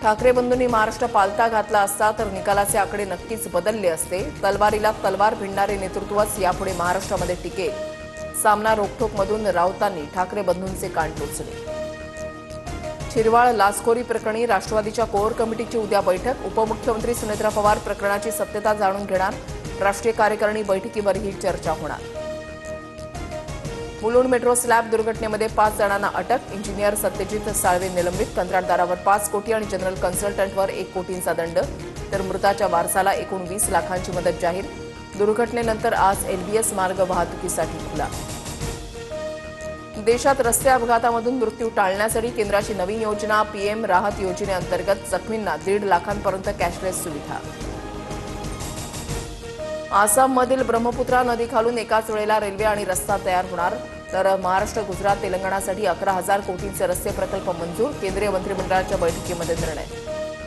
ठाकरे बंधूंनी महाराष्ट्र पालथा घातला असता तर निकालाचे आकडे नक्कीच बदलले असते. तलवारीला तलवार भिडणारे नेतृत्वच यापुढे महाराष्ट्रामध्ये टिकेल. सामना रोखठोकमधून राऊतांनी ठाकरे बंधूंचे कान टोचले. शिरवाळ लाचखोरी प्रकरणी राष्ट्रवादीच्या कोर कमिटीची उद्या बैठक. उपमुख्यमंत्री सुनेत्रा पवार प्रकरणाची सत्यता जाणून घेणार. राष्ट्रीय कार्यकारिणी बैठकीवरही चर्चा होणार. मुलुंड मेट्रो स्लॅब दुर्घटनेमध्ये 5 जणांना अटक. इंजिनियर सत्यजित साळवे निलंबित. कंत्राटदारावर 5 कोटी आणि जनरल कन्सल्टंटवर 1 कोटींचा दंड. तर मृताच्या वारसाला एकूण 20 लाखांची मदत जाहीर. दुर्घटनेनंतर आज एलबीएस मार्ग वाहतुकीसाठी खुला. देशात रस्ते अपघातामधून मृत्यू टाळण्यासाठी केंद्राची नवीन योजना पीएम राहत योजनेअंतर्गत जखमींना 1.5 लाखांपर्यंत कॅशलेस सुविधा. आसाममधील ब्रह्मपुत्रा नदीखालून एकाच वेळेला रेल्वे आणि रस्ता तयार होणार. तर महाराष्ट्र, गुजरात, तेलंगणासाठी 11,000 कोटींचे रस्ते प्रकल्प मंजूर. केंद्रीय मंत्रिमंडळाच्या बैठकीमध्ये निर्णय.